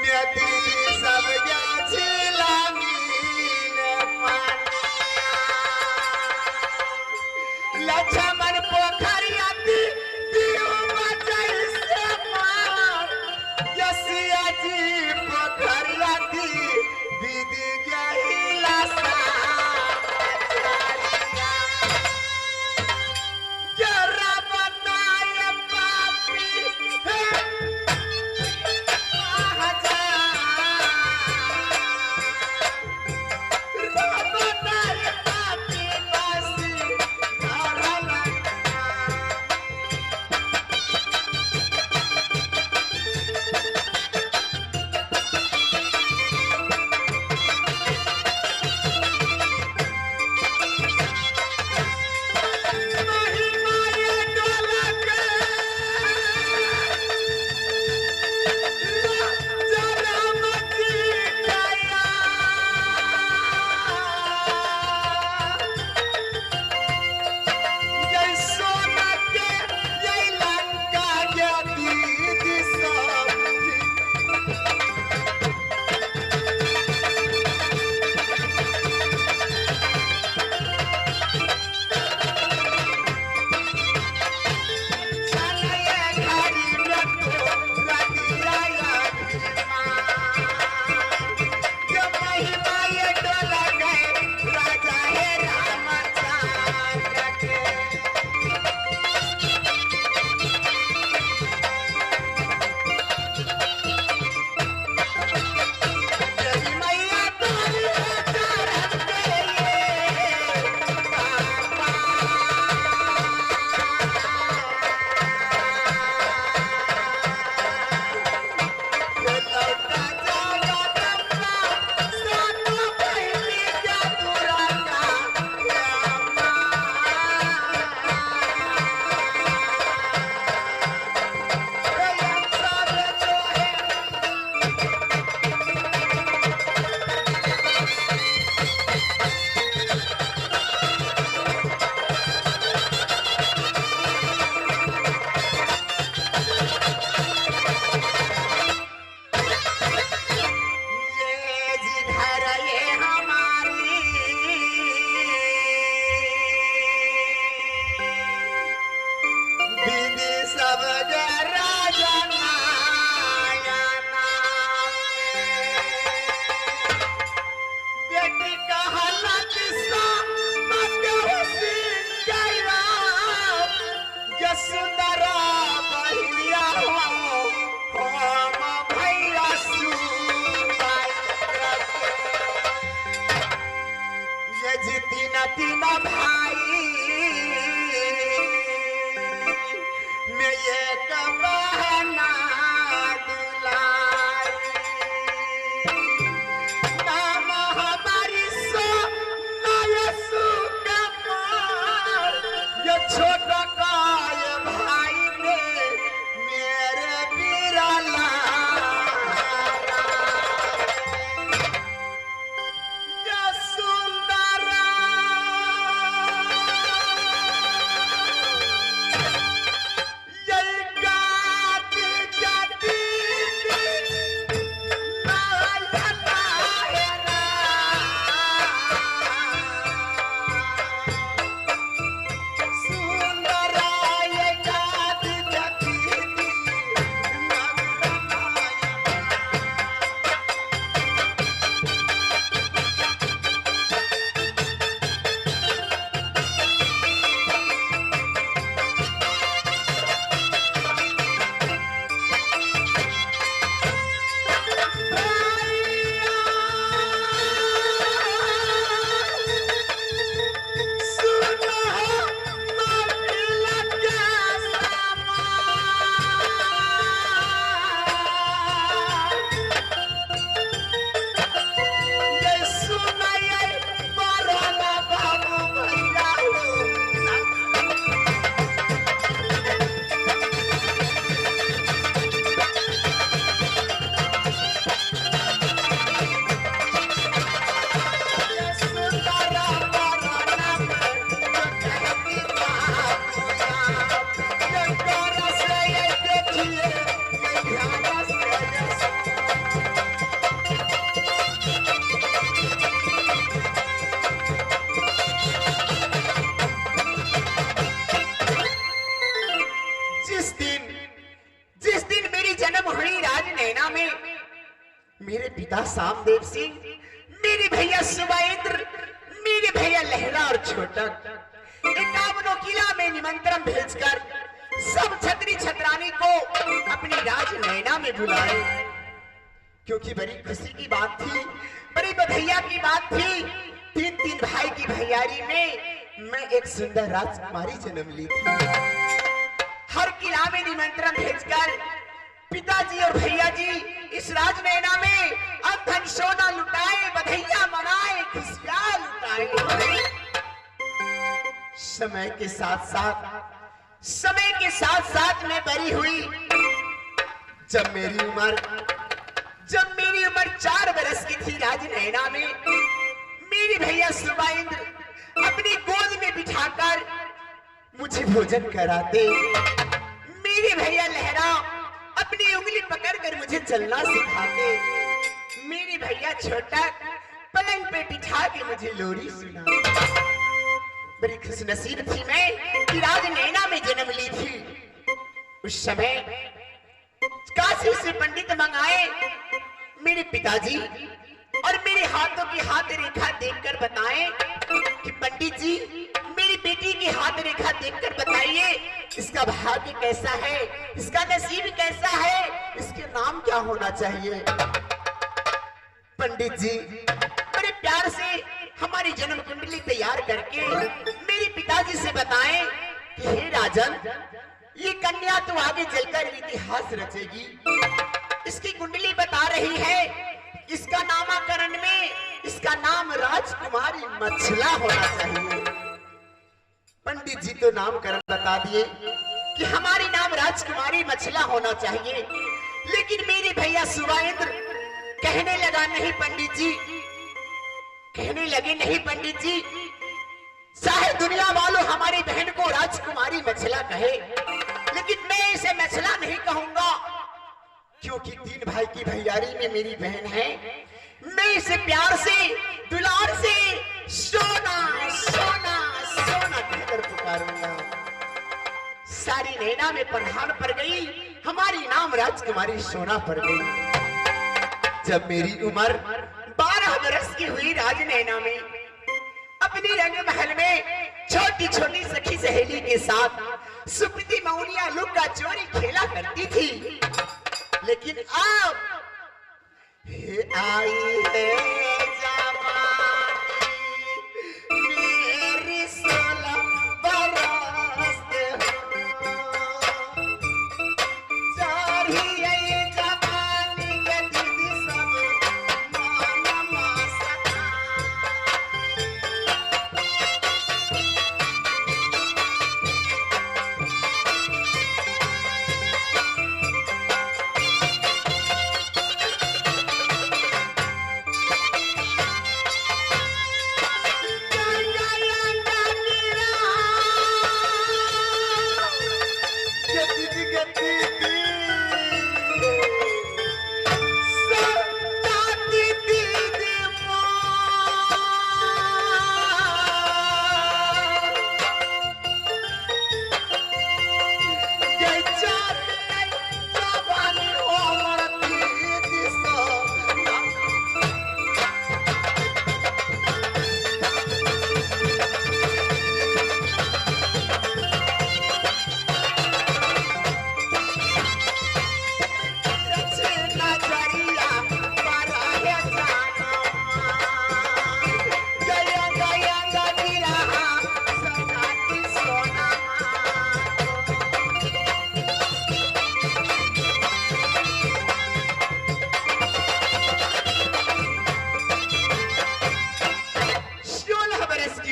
नदी सब छिला मीन पानिया लक्ष्मण पोखरिया दियो बचै से पार यसिया जी पोखरिया दीदी गहिला सा जरा बताए पापी है मेरे पिता सामदेव सिंह, मेरे भैया सुबाइंद्र, मेरे भैया लहरा और छोटक 51 किला में निमंत्रण भेजकर सब छतरी छतरानी को अपनी राज नैना में बुलाए, क्योंकि बड़ी खुशी की बात थी, बड़ी बधैया की बात थी। तीन भाई की भैयारी में मैं एक सुंदर राजकुमारी जन्म ली थी। हर किला में निमंत्रण भेजकर पिताजी और भैया जी इस राज नैना में अधन सोना लुटाए, बधैया मनाए, खुशियां लुटाए। समय के साथ साथ मैं बड़ी हुई। जब मेरी उम्र 4 बरस की थी, राज नैना में मेरे भैया सुबाइंद्र अपनी गोद में बिठाकर मुझे भोजन कराते। मेरे भैया लहरा अपनी उंगली पकड़कर मुझे चलना सिखाते। मेरे भैया छोटा पलंग पे बिठा के मुझे लोरी सुनाते। बड़ी खुशनसीब थी मैं कि राज नैना में जन्म ली थी। उस समय काशी से पंडित मंगाए। मेरे पिताजी और मेरे हाथों की हाथ रेखा देखकर बताएं कि पंडित जी, मेरी बेटी की हाथ रेखा देखकर बताइए इसका भाग्य कैसा है, इसका नसीब कैसा है, इसके नाम क्या होना चाहिए। पंडित जी बड़े प्यार से हमारी जन्म कुंडली तैयार करके मेरे पिताजी से बताएं कि हे राजन, ये कन्या तो आगे चलकर इतिहास रचेगी। इसकी कुंडली बता रही है इसका नामकरण में इसका नाम राजकुमारी मछला होना चाहिए। पंडित जी तो नामकरण बता दिए कि हमारी नाम राजकुमारी मछला होना चाहिए, लेकिन मेरे भैया सुबाइंद्र कहने लगा नहीं पंडित जी, कहने लगे नहीं पंडित जी, चाहे दुनिया वालों हमारी बहन को राजकुमारी मछला कहे, लेकिन मैं इसे मछला नहीं कहूंगा, क्योंकि 3 भाई की भैयारी में मेरी बहन है। मैं इसे प्यार से दुलार से सोना सोना सोना कहकर पुकारूंगा। सारी नैना में प्रधान पड़ गई, हमारी नाम राजकुमारी सोना पड़ गई। जब मेरी उम्र 12 बरस की हुई, राज नैना में अपनी रंग महल में छोटी छोटी सखी सहेली के साथ सुप्रीति मौनिया लुक्का चोरी खेला करती थी। लेकिन अब आई है जवानी, मेरी 16 बरस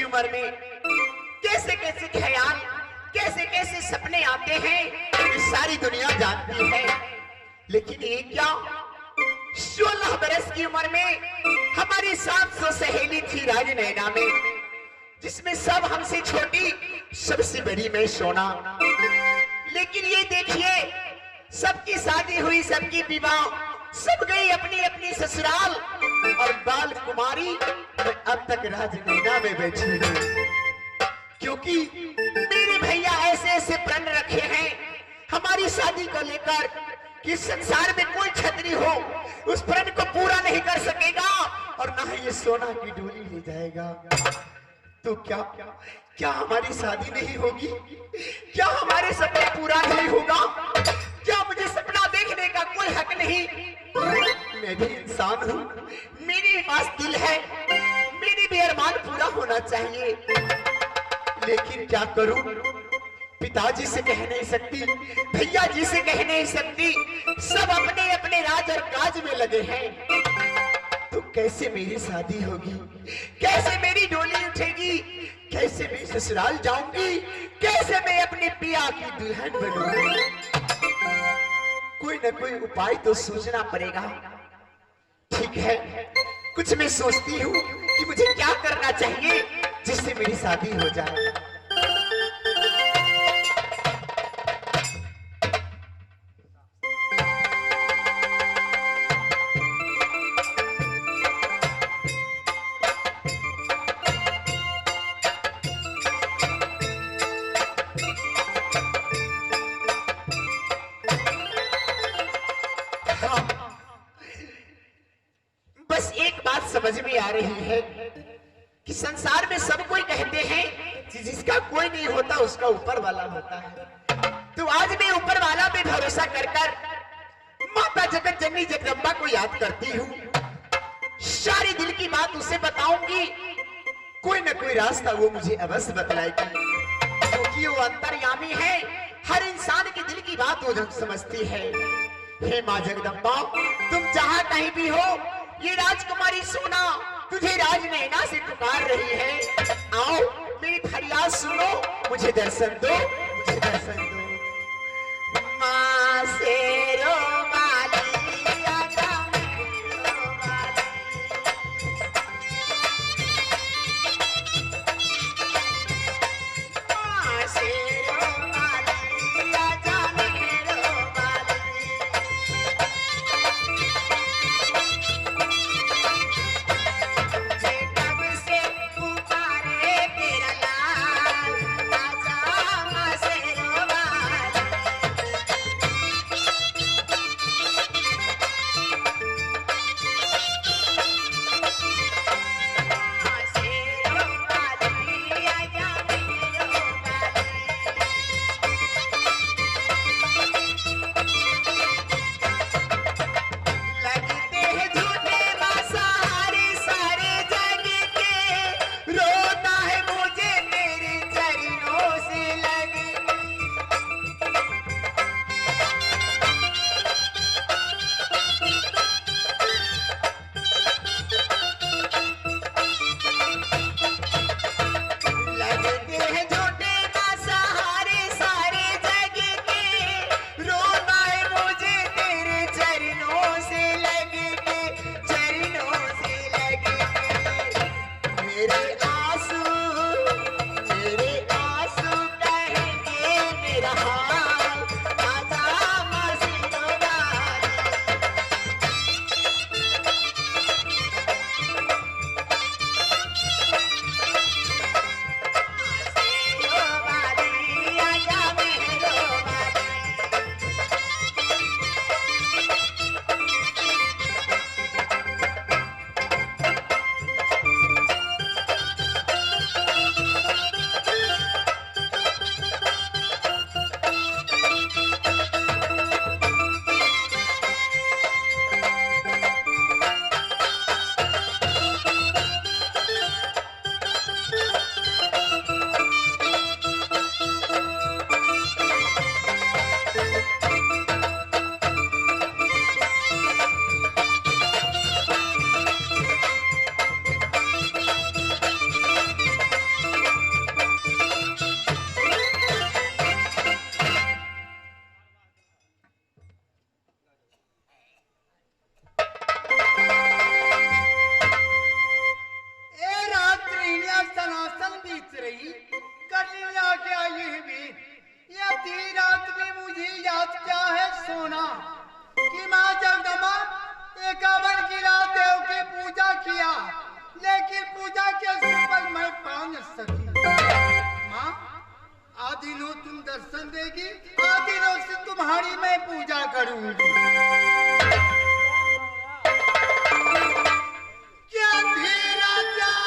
उम्र में कैसे कैसे ख्याल, कैसे कैसे सपने आते हैं, सारी दुनिया जानती है। लेकिन ये क्या, 16 बरस की उम्र में हमारी 700 सहेली थी राज नैना में, जिसमें सब हमसे छोटी, सबसे बड़ी मैं सोना। लेकिन ये देखिए, सबकी शादी हुई, सबकी विवाह, सब गई अपनी अपनी ससुराल, और बाल कुमारी अब तक राज नैना में बैठी है। क्योंकि मेरे भैया ऐसे ऐसे प्रण रखे हैं हमारी शादी को लेकर, कि संसार में कोई क्षत्रिय हो उस प्रण को पूरा नहीं कर सकेगा और ना ही ये सोना की डोली ले जाएगा। तो क्या क्या हमारी शादी नहीं होगी? क्या हमारे सपने पूरा नहीं होगा? क्या मुझे सपना देखने का कोई हक नहीं? मैं भी इंसान हूँ, मेरे पास दिल है, मेरे भी अरमान पूरा होना चाहिए, लेकिन क्या करूं? पिताजी से कह नहीं सकती, भैया जी से कह नहीं सकती, सब अपने अपने राज और काज में लगे हैं। तो कैसे मेरी शादी होगी? कैसे मेरी डोली उठेगी? कैसे मैं ससुराल जाऊंगी? कैसे मैं अपने पिया की दुल्हन बनूंगी? कोई ना कोई उपाय तो सोचना पड़ेगा। ठीक है, कुछ मैं सोचती हूँ कि मुझे क्या करना चाहिए जिससे मेरी शादी हो जाए। बस एक बात समझ में आ रही है कि संसार में सब कोई कहते हैं कि जिसका कोई नहीं होता उसका ऊपर वाला होता है। तो आज मैं ऊपर वाला पे भरोसा कर कर माता जगत जननी जगदम्बा को याद करती हूँ। सारी दिल की बात उसे बताऊंगी, कोई ना कोई रास्ता वो मुझे अवश्य बतलाएगी, क्योंकि वो अंतर्यामी है, हर इंसान के दिल की बात वो समझती है। हे माँ जगदम्बा, तुम जहाँ कहीं भी हो, ये राजकुमारी सोना तुझे राज नैना से पुकार रही है। आओ मेरी फरियाद सुनो, मुझे दर्शन दो, मुझे दर्शन दो। माँ शेरो वाली आजा मेरो वाली, माँ शेरो वाली आजा मेरो वाली। सुना कि माँ जगदम्बा 51 की रात देव की पूजा किया, लेकिन पूजा के सफल मैं पा न सकी। माँ आदिनों तुम दर्शन देगी, आदिनों से तुम्हारी मैं पूजा करूंगी। क्या धीरा जा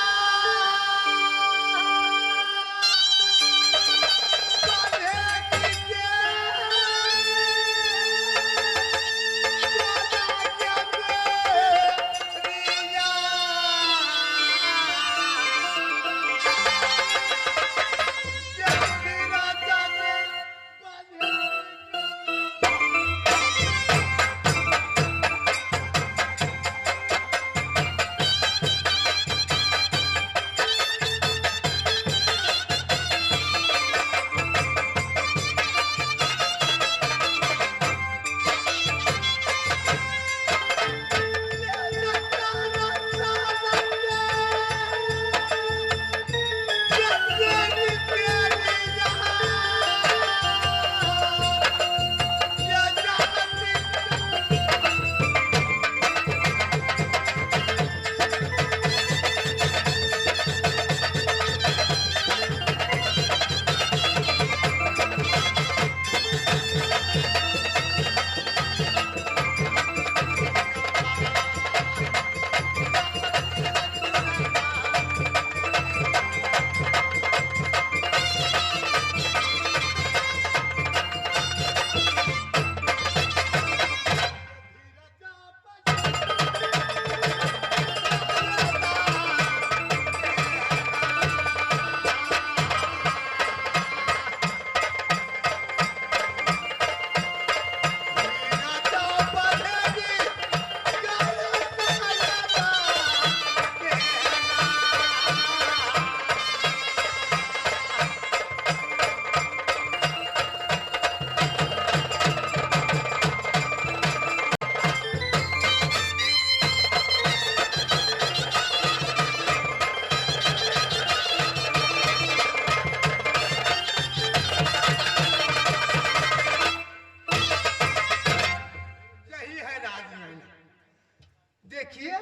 देखिए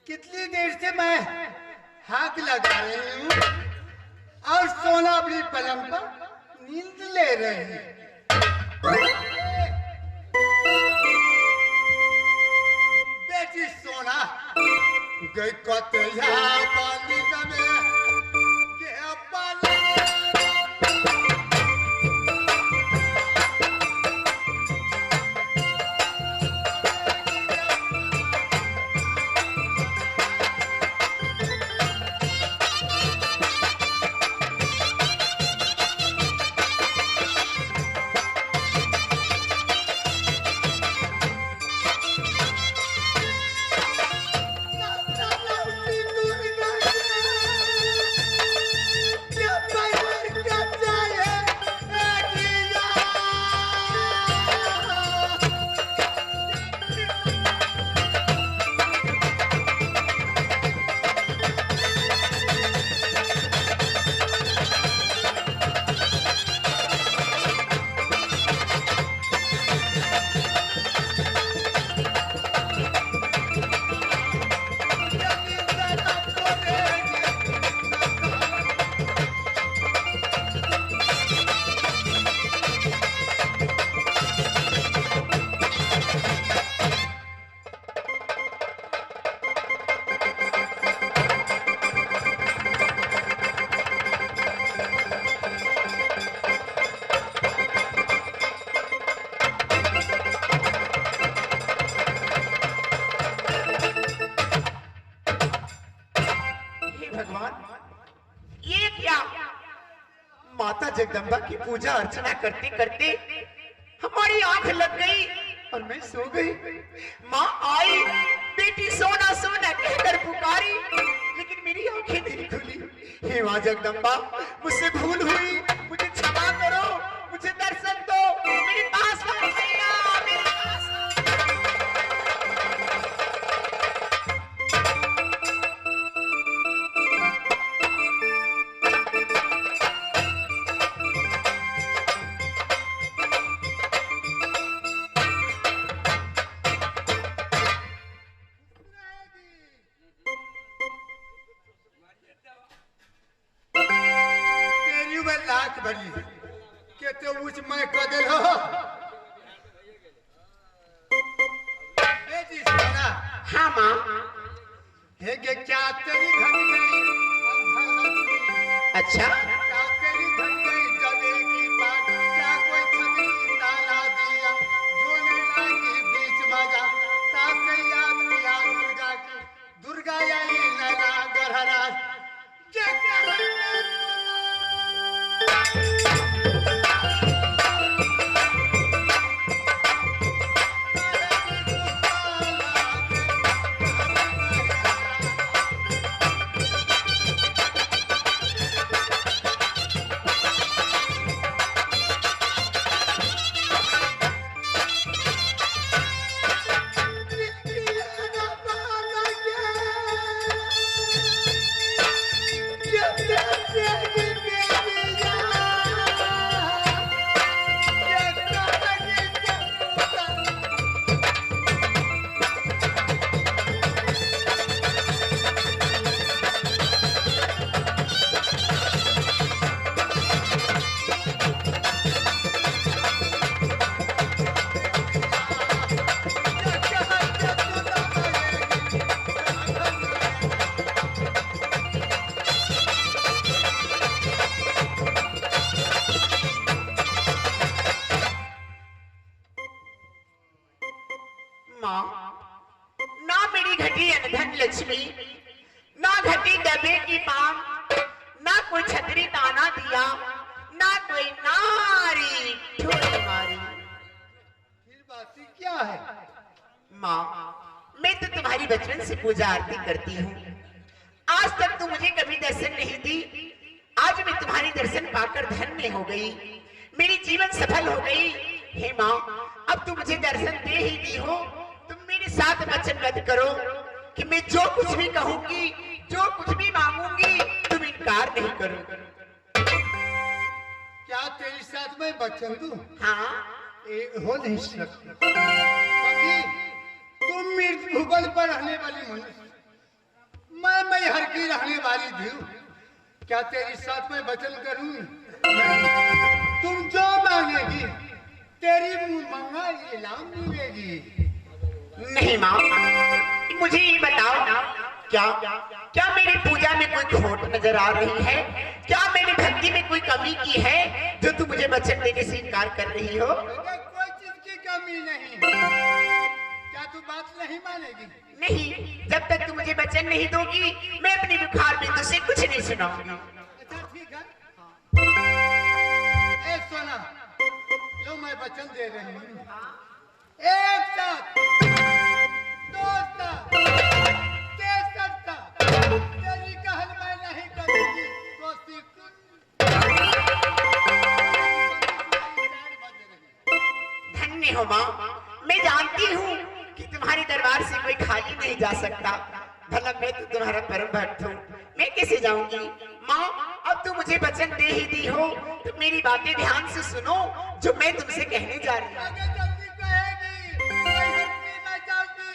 कितनी देर से मैं हाथ लगा रही हूँ और सोना अपनी पलंग पर नींद ले रहे हैं। बेटी सोना गई कतया पानी में माता जगदम्बा की पूजा अर्चना करते करते हमारी आंख लग गई और मैं सो गई। माँ आई, बेटी सोना सोना कहकर पुकारी, लेकिन मेरी आंखें नहीं खुली। हे माँ जगदम्बा, मुझसे भूल हुई, मुझे क्षमा करो, मुझे दर्शन दो, मेरे पास आओ मैया, मेरे पास आओ। बात बड़ी के तो उच मैं कह दिल हो ए जी सोना हाँ माँ। हे के क्या तेरी घट गई अच्छा क्या तेरी घट गई जबे की बात क्या कोई छतरी ताला दिया जो नैना की बीच मजा तासे याद किया दुर्गा की दुर्गा आई नैना गहराज जे माँ, ना मेरी घटी अनधन लक्ष्मी, ना घटी डबे की मांग, ना कोई छतरी ताना दिया, ना कोई नारी ठोरी मारी। फिर बात क्या है माँ, मैं तो तुम्हारी बचपन से पूजा आरती करती हूँ। आज तक तू मुझे कभी दर्शन नहीं दी। आज मैं तुम्हारी दर्शन पाकर धन्य हो गई, मेरी जीवन सफल हो गई। हे माँ, अब तू मुझे दर्शन दे ही दी हो, तुम मेरे साथ वचनबद्ध करो कि मैं जो कुछ भी कहूंगी, जो कुछ भी मांगूंगी, तुम इनकार नहीं करोगे। क्या तेरे साथ में बचन दूं? हाँ, हो नहीं सकता क्योंकि तुम मृत भूगोल पर रहने वाली मनुष्य, मैं हर की रहने वाली थी। क्या तेरे साथ में वचन करूं? तुम जो मांगेगी तेरी मंगा इनाम मिलेगी। नहीं माँ, मुझे ये बताओ ना, क्या क्या मेरी पूजा में कोई खोट नजर आ रही है? क्या मेरी भक्ति में कोई कमी की है जो तू मुझे वचन देने से इनकार कर रही हो? कोई चीज की कमी नहीं। क्या तू बात नहीं मानेगी? नहीं, जब तक तू मुझे वचन नहीं दोगी, मैं अपनी बुखार बिंदु से कुछ नहीं सुनाऊंगी। अच्छा ठीक है। ए सोना, लो मैं वचन दे रही हूँ। एक साथ, दो साथ, तेसर साथ, तेरी कहल मैं नहीं करूँगी तो धन्य हो माँ, मैं जानती हूँ कि तुम्हारे दरबार से कोई खाली नहीं जा सकता। भला मैं तो तुम्हारा परम भक्त हूँ, मैं कैसे जाऊंगी? माँ, अब तुम मुझे वचन दे ही दी हो तो मेरी बातें ध्यान से सुनो जो मैं तुमसे कहने जा रही हूँ। आगे जल्दी कहेगी, मैं हटती ना जाऊंगी,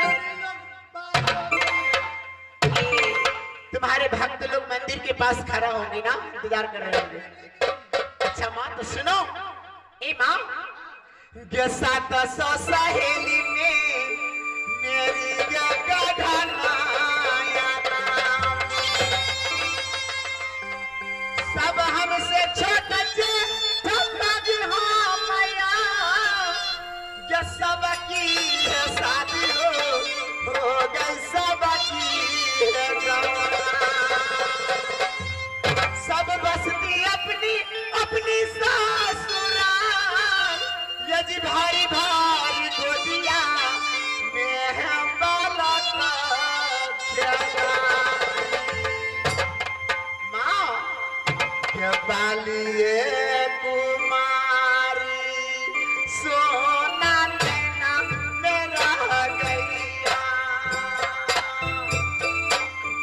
हटती लोग बात होगी। तुम्हारे भक्त लोग मंदिर के पास खड़ा होंगे ना, इंतजार कर रहे होंगे। अच्छा माँ, तो सुनो। ए माँ, सात सौ सहेली में मेरी जगह सब हमसे छोटा सब की है शादी हो गई सब की है सब बसती अपनी अपनी ससुराल, यदि भारी भारी गोदिया में है बालक माँ के बालिए कुमारी सोना नैना मेरा गैया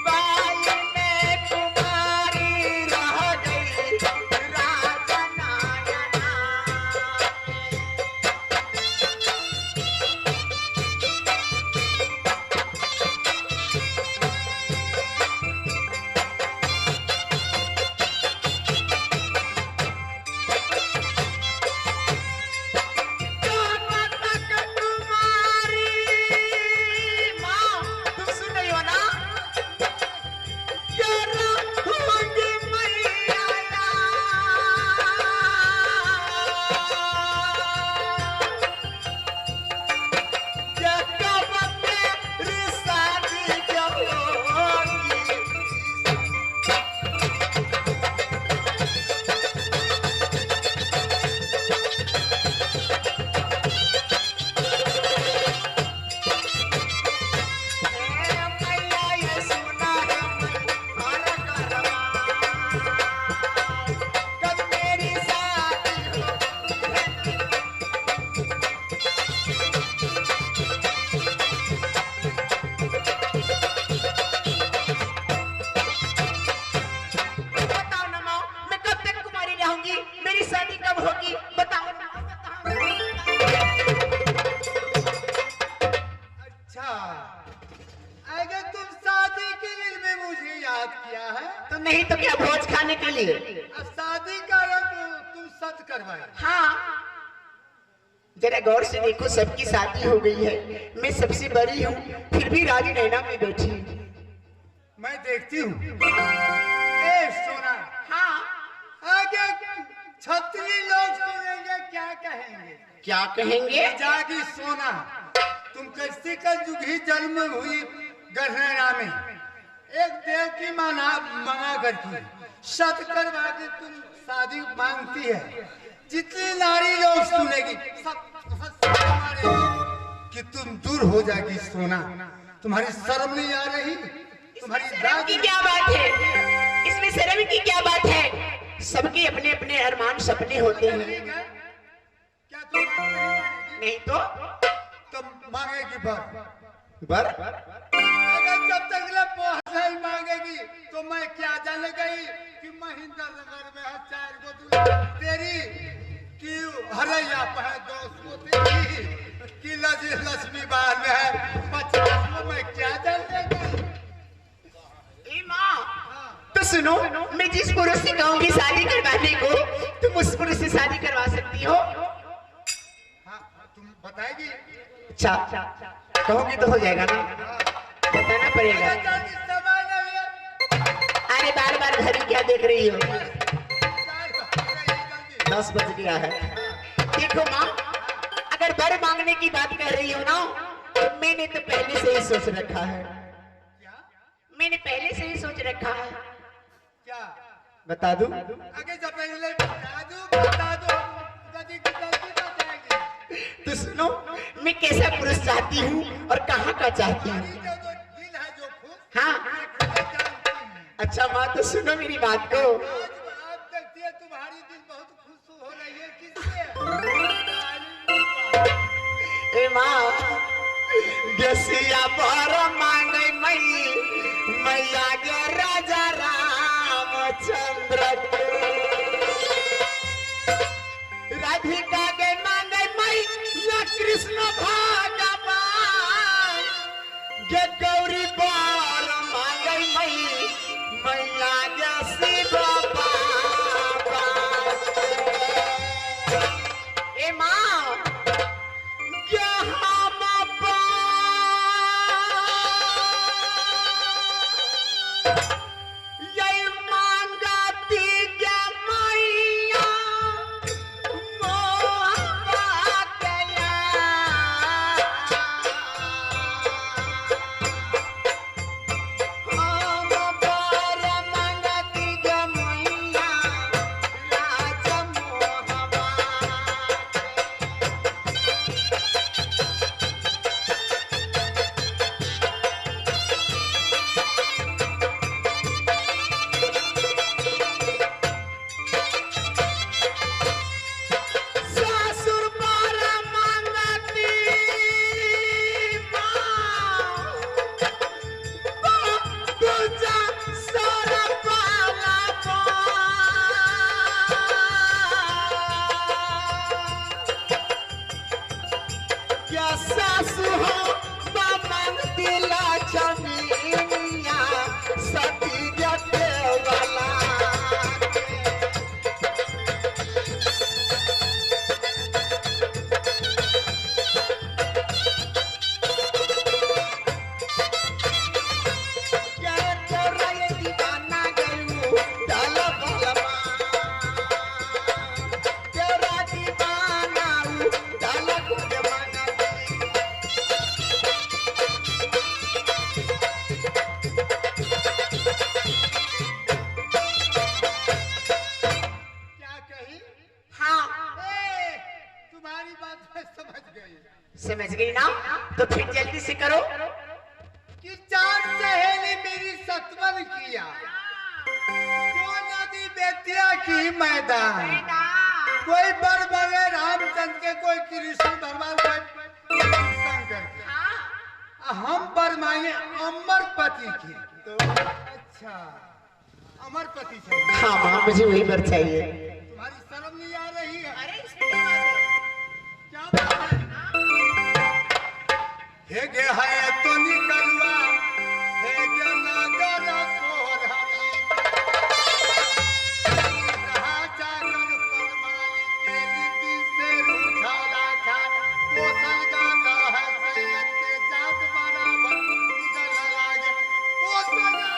बाई में कुमारी रह गई राजनायना अगर तुम शादी के लिए में मुझे याद किया है, तो नहीं तो क्या भोज खाने के लिए? अब शादी का रंग तुम सच करवाए। हाँ, जरा गौर से देखो, सबकी शादी हो गई है, मैं सबसे बड़ी हूँ, फिर भी राजी नैना में बैठी हूँ। मैं देखती हूँ। ए सोना, हाँ, आगे छतरी लोग सुनेंगे क्या कहेंगे? क्या कहेंगे? जागी सोना, तुम कैसे का युग ही जन्म हुई गढ़नैना में, एक देव की मांगा करती, सत करवा के तुम शादी मांगती है। जितनी नारी लोग सुनेगी सब कि तुम दूर हो जाएगी सोना। तुम्हारी शर्म नहीं आ रही? तुम्हारी शर्म की क्या बात है? इसमें शर्म की क्या बात है? सबके अपने अपने अरमान सपने होते हैं। क्या तुम नहीं तो तुम मांगेगी बर? अगर जब तक नहीं मांगेगी तो मैं क्या जाने गई कि महिंद्र नगर में है 4 गो तेरी कि हरैया पे है 200 तेरी कि लक्ष्मी बाहर में है 50। मैं क्या जाने गई? तो सुनो, मैं जिस पुरुष से कहूंगी शादी करवाने को, तुम उस पुरुष से शादी करवा सकती हो। हाँ, तुम बताएगी? अच्छा, कहोगी तो हो जाएगा ना? बताना पड़ेगा। अरे बार बार घड़ी क्या देख रही हो? 10 बज गया है। देखो माँ, अगर बर मांगने की बात कर रही हो ना, तो मैंने तो पहले से ही सोच रखा है। मैंने पहले से ही सोच रखा है। क्या बता दूं? आगे जब पहले बता दो गलती बताएगी। तो सुनो, मैं कैसा पुरुष चाहती हूँ और कहाँ का चाहती हूँ। दिल है जो खुश, हाँ, अच्छा माँ, तो सुनो मेरी बात को। आप देखती है तुम्हारी दिल बहुत खुश हो रही है, किससे? ए माँ, गसिया पर मांगे मैया के राजा रामचंद्र को, राधिका के मांगे मैया कृष्ण भगवान, के गौरी पर मांगे मैया के शिव बाबा। ए माँ, क्या हम यही मांगती क्या मैया मोहब्बा गया, हम पर मांगती क्या मैया राजा मोहब्बा। सासुर पर मांगती पूजा सर पाला क्या सासु हो मांगती लक्ष्मीनिया सती जटे वाला। तुम्हारी बात मैं समझ गई। समझ गई ना? तो फिर जल्दी से करो। कि 4 सहेली मेरी सतवन किया, जो नदी बेतिया की मैदान, कोई बर बने रामचंद्र के, कोई कृष्ण भगवान, कोई शंकर के। हम बर मांगे अमरपति की। तो अच्छा, अमरपति चाहिए। हाँ माँ, मुझे वही बर चाहिए। तुम्हारी शर्म नहीं आ रही है? अरे इसमें क्या बात है? क्या बात है? हे गे है तो निकलवा हे गे नगर सोहरी कहा जाकर परमाली के नीति से रूठा राखा पोसल गाता है सैयद के जात बराबर निकल लागे ओ सगा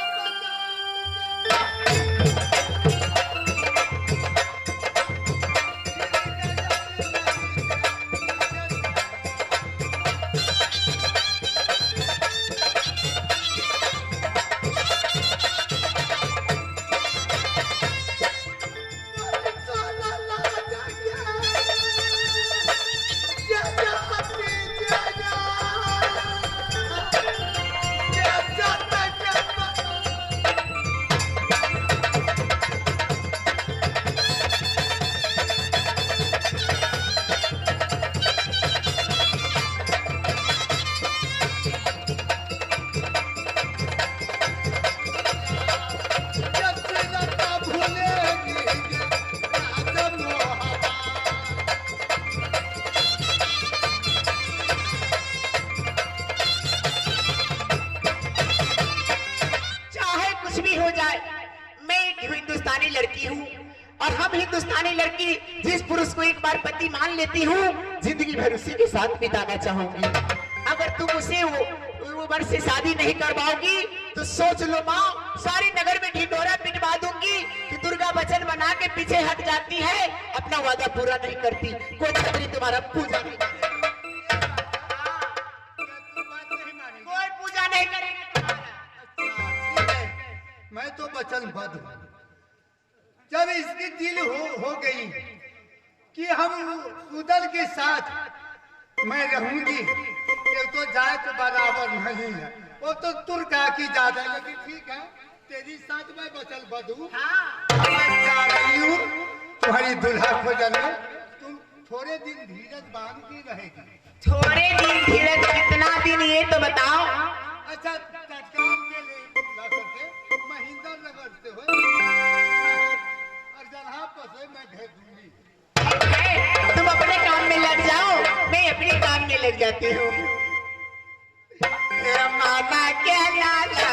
हिंदुस्तानी लड़की हूँ और हम हिंदुस्तानी लड़की जिस पुरुष को एक बार पति मान लेती हूँ जिंदगी भर उसी के साथ बिताना चाहूंगी। अगर तुम उसे वो वर्ष से शादी नहीं करवाओगी तो सोच लो माँ, सारी नगर में ढिंढोरा पिटवा दूंगी कि दुर्गा वचन बना के पीछे हट जाती है, अपना वादा पूरा नहीं करती, कोई छतरी तुम्हारा पूजा नहीं करेगा, कोई पूजा नहीं करेगा। मैं तो वचनबद्ध हूँ। जब इसकी दिल हो गई कि हम उदल के साथ मैं रहूंगी, एक तो जात बराबर नहीं है, वो तो तुर्का की ज्यादा है, लेकिन ठीक है तेरी साथ मैं वचनबद्ध हूँ। मैं जा रही हूँ तुम्हारी दुल्हा खोजने, तुम थोड़े दिन धीरज बांध की रहेगी। थोड़े दिन धीरज कितना दिन ये तो बताओ। अच्छा तत्काल के लिए ला करके महेंद्र नगर से हो और जहाँ पसे मैं भेज दूंगी। तुम अपने काम में लग जाओ, मैं अपने काम में लग जाती हूँ। माना क्या लाला